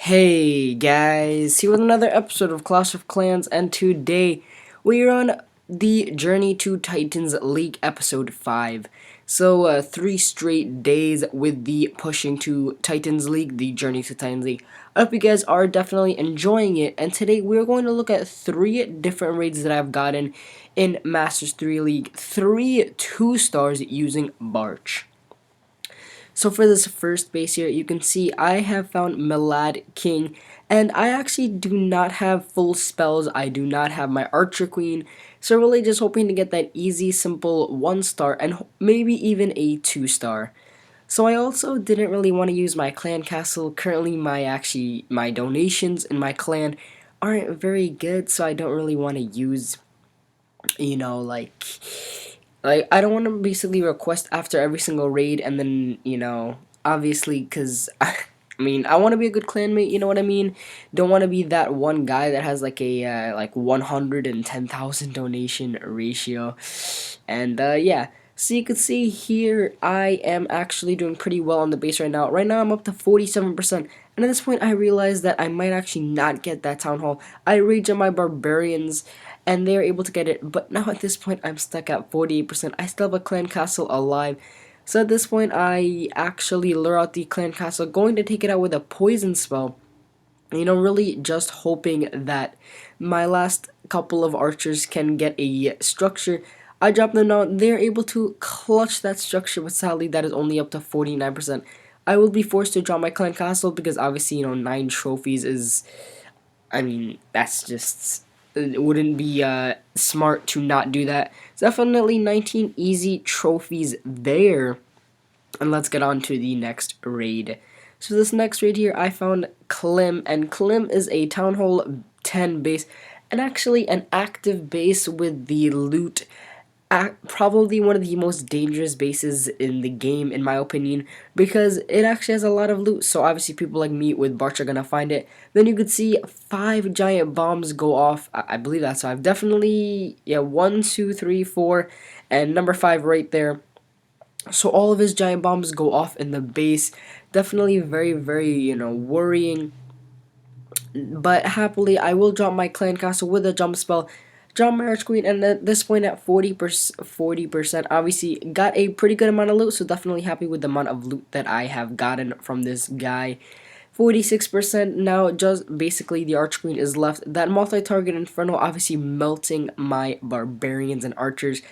Hey guys, here with another episode of Clash of Clans, and today we're on the Journey to Titans League episode 5. So, 3 straight days with the pushing to Titans League, the Journey to Titans League. I hope you guys are definitely enjoying it, and today we're going to look at 3 different raids that I've gotten in Masters 3 League. 3 2-stars using Barch. So for this first base here, you can see I have found Milad King, and I actually do not have full spells. I do not have my Archer Queen, so really just hoping to get that easy, simple 1-star and maybe even a 2-star. So I also didn't really want to use my clan castle. Currently my donations in my clan aren't very good, so I don't really want to use, you know, like I don't want to basically request after every single raid, and then obviously, because I mean, I want to be a good clanmate, you know what I mean? Don't want to be that one guy that has like a like 110,000 donation ratio. And yeah, so you can see here I am actually doing pretty well on the base right now. Right now I'm up to 47%. And at this point I realized that I might actually not get that town hall. I rage on my barbarians and they're able to get it, but now at this point I'm stuck at 48%. I still have a clan castle alive. So at this point, I actually lure out the clan castle, going to take it out with a poison spell. Really just hoping that my last couple of archers can get a structure. I drop them down. They're able to clutch that structure, but sadly that is only up to 49%. I will be forced to drop my clan castle because obviously, 9 trophies is, I mean, that's just, it wouldn't be smart to not do that. Definitely 19 easy trophies there. And let's get on to the next raid. So this next raid here, I found Klim, and Klim is a Town Hall 10 base, and actually an active base with the loot. Probably one of the most dangerous bases in the game, in my opinion, because it actually has a lot of loot. So obviously people like me with Barch are gonna find it. Then you could see 5 giant bombs go off. I believe that's 5. Definitely, yeah, 1, 2, 3, 4, and number 5 right there. So all of his giant bombs go off in the base. Definitely very, very, worrying. But happily, I will drop my clan castle with a jump spell. Drop my Arch Queen, and at this point at 40%, obviously got a pretty good amount of loot. So definitely happy with the amount of loot that I have gotten from this guy. 46% now, just basically the Arch Queen is left. That multi-target Inferno obviously melting my barbarians and archers.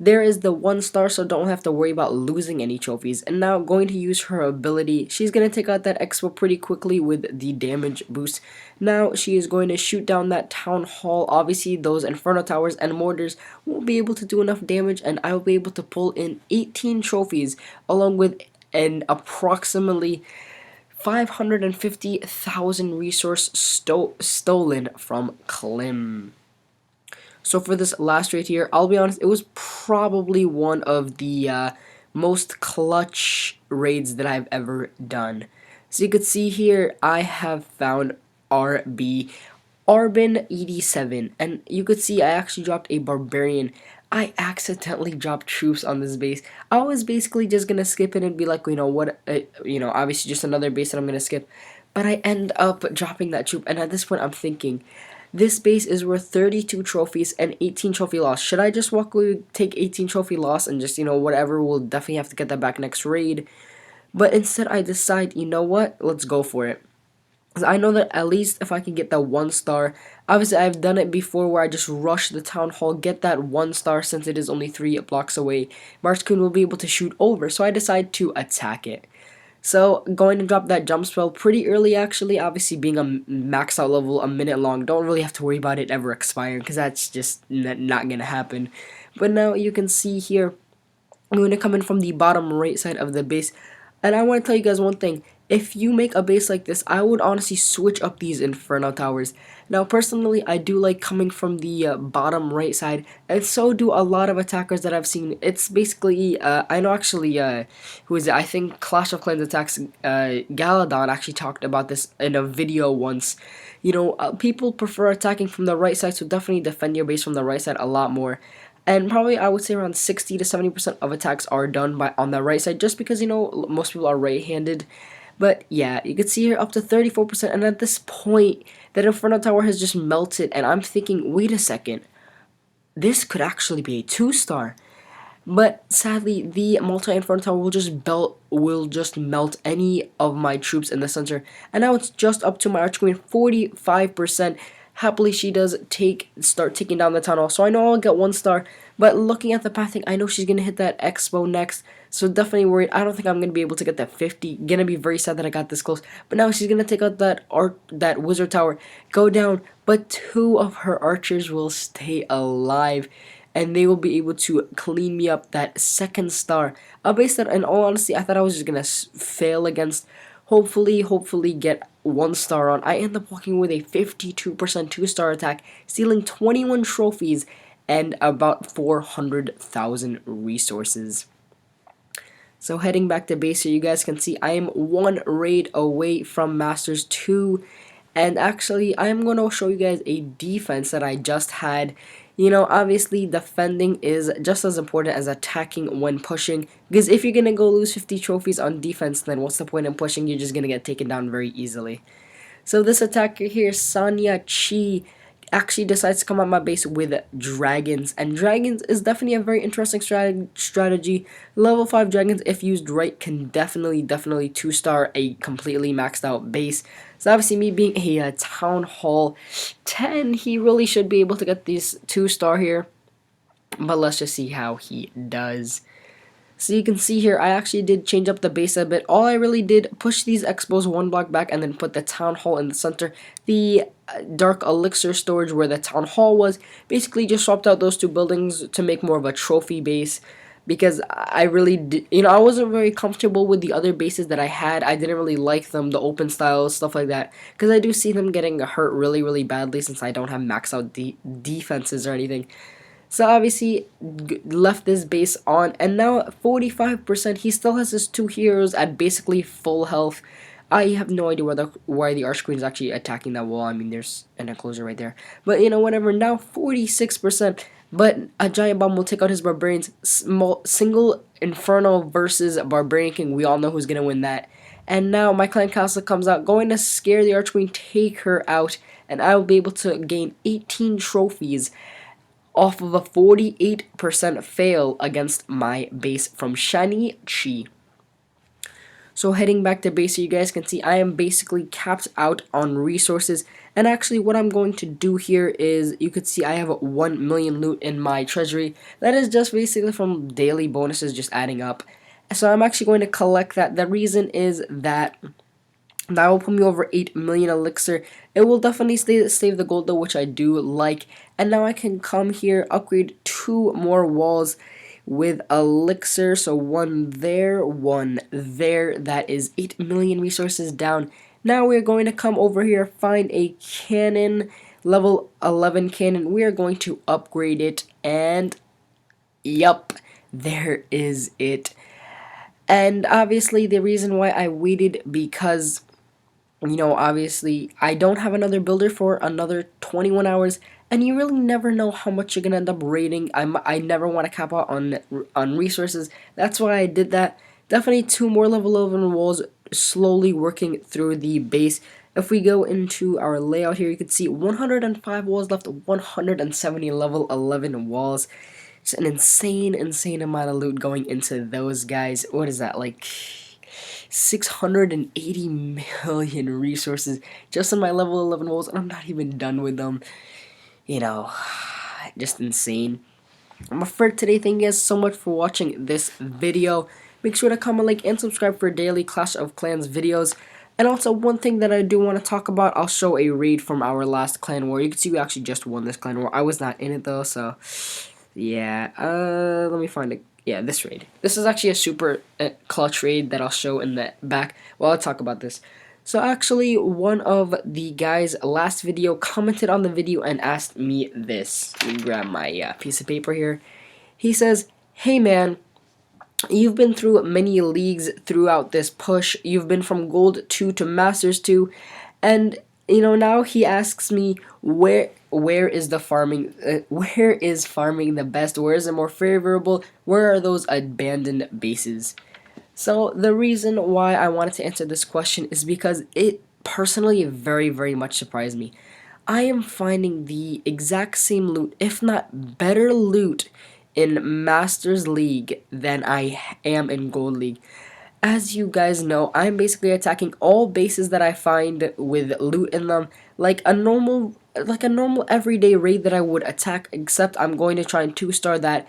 There is the 1-star, so don't have to worry about losing any trophies. And now going to use her ability. She's going to take out that expo pretty quickly with the damage boost. Now she is going to shoot down that town hall. Obviously those Inferno towers and mortars won't be able to do enough damage, and I will be able to pull in 18 trophies along with an approximately 550,000 resource stolen from Klim. So for this last raid here, I'll be honest, it was probably one of the most clutch raids that I've ever done. So you could see here, I have found RB, Arbin 87, and you could see I actually dropped a barbarian. I accidentally dropped troops on this base. I was basically just gonna skip it and be like, obviously just another base that I'm gonna skip. But I end up dropping that troop, and at this point I'm thinking, this base is worth 32 trophies and 18 trophy loss. Should I just walk away, take 18 trophy loss, and just, whatever, we'll definitely have to get that back next raid. But instead I decide, you know what, let's go for it. Because I know that at least if I can get that 1-star, obviously I've done it before where I just rush the town hall, get that 1-star since it is only 3 blocks away. Barch will be able to shoot over, so I decide to attack it. So going to drop that jump spell pretty early, actually. Obviously being a max out level a minute long, don't really have to worry about it ever expiring because that's just not gonna happen. But now you can see here, I'm going to come in from the bottom right side of the base. And I want to tell you guys one thing. If you make a base like this, I would honestly switch up these Inferno towers. Now, personally, I do like coming from the bottom right side, and so do a lot of attackers that I've seen. It's basically, I know actually, who is it? I think Clash of Clans Attacks, Galadon actually talked about this in a video once. People prefer attacking from the right side, so definitely defend your base from the right side a lot more. And probably I would say around 60 to 70% of attacks are done on the right side, just because most people are right-handed. But yeah, you can see here up to 34%, and at this point, that Inferno Tower has just melted, and I'm thinking, wait a second, this could actually be a 2-star. But sadly, the multi-inferno tower will just melt any of my troops in the center. And now it's just up to my Arch Queen, 45%. Happily, she does start taking down the tunnel. So I know I'll get 1-star. But looking at the pathing, I know she's gonna hit that expo next. So definitely worried. I don't think I'm gonna be able to get that 50. Gonna be very sad that I got this close. But now she's gonna take out that wizard tower, go down. But 2 of her archers will stay alive, and they will be able to clean me up that 2nd star. A base that, in all honesty, I thought I was just gonna fail against. Hopefully get 1-star on. I end up walking with a 52% 2-star attack, stealing 21 trophies and about 400,000 resources. So heading back to base here, you guys can see I am 1 raid away from Masters 2. And actually, I am going to show you guys a defense that I just had. You know, obviously, defending is just as important as attacking when pushing. Because if you're going to go lose 50 trophies on defense, then what's the point in pushing? You're just going to get taken down very easily. So this attacker here, Sanya Chi, actually decides to come at my base with dragons, and dragons is definitely a very interesting strategy. Level 5 dragons, if used right, can definitely 2-star a completely maxed out base. So obviously, me being a town hall 10, he really should be able to get these 2-star here, but let's just see how he does. So you can see here, I actually did change up the base a bit. All I really did, push these expos 1 block back and then put the town hall in the center. The dark elixir storage where the town hall was, basically just swapped out those 2 buildings to make more of a trophy base. Because I really did, you know, I wasn't very comfortable with the other bases that I had. I didn't really like them, the open styles, stuff like that. Because I do see them getting hurt really badly since I don't have max out defenses or anything. So obviously left this base on, and now 45%. He still has his 2 heroes at basically full health. I have no idea why the Arch Queen is actually attacking that wall. I mean, there's an enclosure right there. But you know, whatever. Now 46%. But a giant bomb will take out his barbarians. Single Inferno versus Barbarian King. We all know who's gonna win that. And now my clan castle comes out, going to scare the Arch Queen, take her out, and I will be able to gain 18 trophies off of a 48% fail against my base from Shani Chi. So heading back to base, you guys can see I am basically capped out on resources. And actually what I'm going to do here is, you could see I have 1 million loot in my treasury. That is just basically from daily bonuses just adding up. So I'm actually going to collect that. The reason is that will put me over 8 million elixir. It will definitely save the gold though, which I do like. And now I can come here, upgrade 2 more walls with elixir. So 1 there, 1 there. That is 8 million resources down. Now we're going to come over here, find a cannon, level 11 cannon. We are going to upgrade it, and yup, there is it. And obviously the reason why I waited, because you know, obviously, I don't have another builder for another 21 hours, and you really never know how much you're gonna end up raiding. I never want to cap out on resources. That's why I did that. Definitely 2 more level 11 walls, slowly working through the base. If we go into our layout here, you can see 105 walls left, 170 level 11 walls. It's an insane amount of loot going into those guys. What is that, like 680 million resources just on my level 11 walls, and I'm not even done with them. You know, just insane. I'm afraid today. Thank you guys so much for watching this video. Make sure to comment, like, and subscribe for daily Clash of Clans videos. And also, one thing that I do want to talk about, I'll show a raid from our last clan war. You can see we actually just won this clan war. I was not in it though, so yeah. Let me find it. Yeah, this raid. This is actually a super clutch raid that I'll show in the back. Well, I'll talk about this. So actually, one of the guys last video commented on the video and asked me this. Let me grab my piece of paper here. He says, "Hey man, you've been through many leagues throughout this push. You've been from Gold 2 to Masters 2, and you know, now he asks me where is the farming where is farming the best? Where is it more favorable? Where are those abandoned bases?" So the reason why I wanted to answer this question is because it personally very, very much surprised me. I am finding the exact same loot, if not better loot, in Masters League than I am in Gold League. As you guys know, I'm basically attacking all bases that I find with loot in them, like a normal everyday raid that I would attack, except I'm going to try and 2-star that.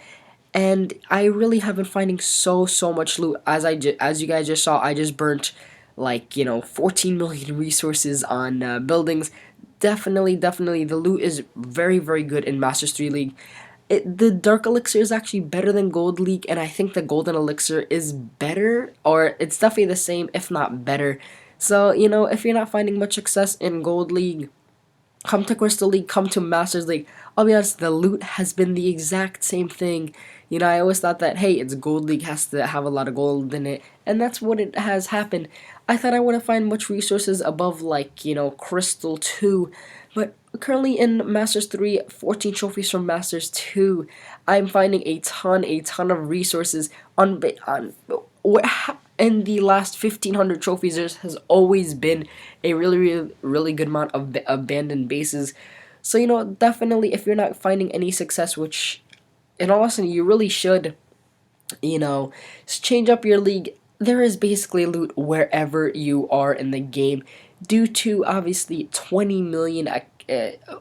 And I really have been finding so much loot. As you guys just saw, I just burnt like 14 million resources on buildings. Definitely the loot is very good in Masters 3 League. The Dark Elixir is actually better than Gold League, and I think the Golden Elixir is better, or it's definitely the same, if not better. So, if you're not finding much success in Gold League, come to Crystal League, come to Masters League. I'll be honest, the loot has been the exact same thing. I always thought that, hey, it's Gold League, has to have a lot of gold in it, and that's what it has happened. I thought I wouldn't find much resources above, like, Crystal 2, but currently in Masters 3, 14 trophies from Masters 2, I'm finding a ton of resources on in the last 1500 trophies. There has always been a really good amount of abandoned bases. So definitely, if you're not finding any success, which in all honesty you really should, change up your league. There is basically loot wherever you are in the game, due to obviously 20 million,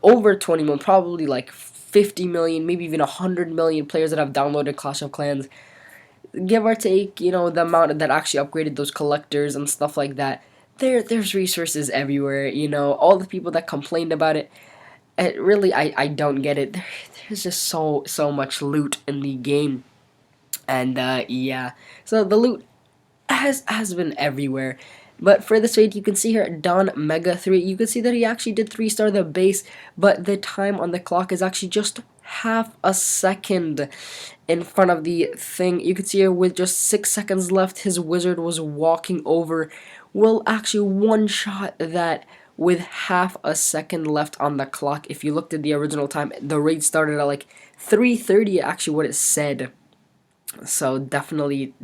over 20 million, probably like 50 million, maybe even 100 million players that have downloaded Clash of Clans, give or take, the amount that actually upgraded those collectors and stuff like that. There's resources everywhere. All the people that complained about it, really, I don't get it. There's just so much loot in the game, and yeah. So the loot has been everywhere. But for this raid, you can see here Don Mega 3. You can see that he actually did 3-star the base, but the time on the clock is actually just half a second in front of the thing. You can see here with just 6 seconds left, his wizard was walking over. Will actually one-shot that with half a second left on the clock. If you looked at the original time, the raid started at like 3:30, actually what it said. So definitely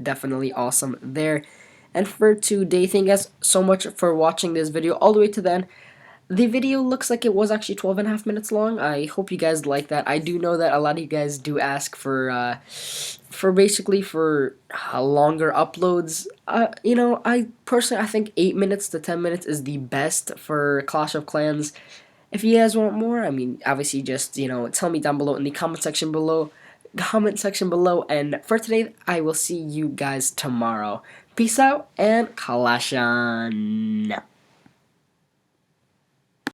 awesome there. And for today, thank you guys so much for watching this video all the way to the end. The video looks like it was actually 12.5 minutes long. I hope you guys like that. I do know that a lot of you guys do ask for basically for longer uploads. I personally, I think 8 minutes to 10 minutes is the best for Clash of Clans. If you guys want more, I mean, obviously just, tell me down below in the comment section below. And for today, I will see you guys tomorrow. Peace out and Clash on.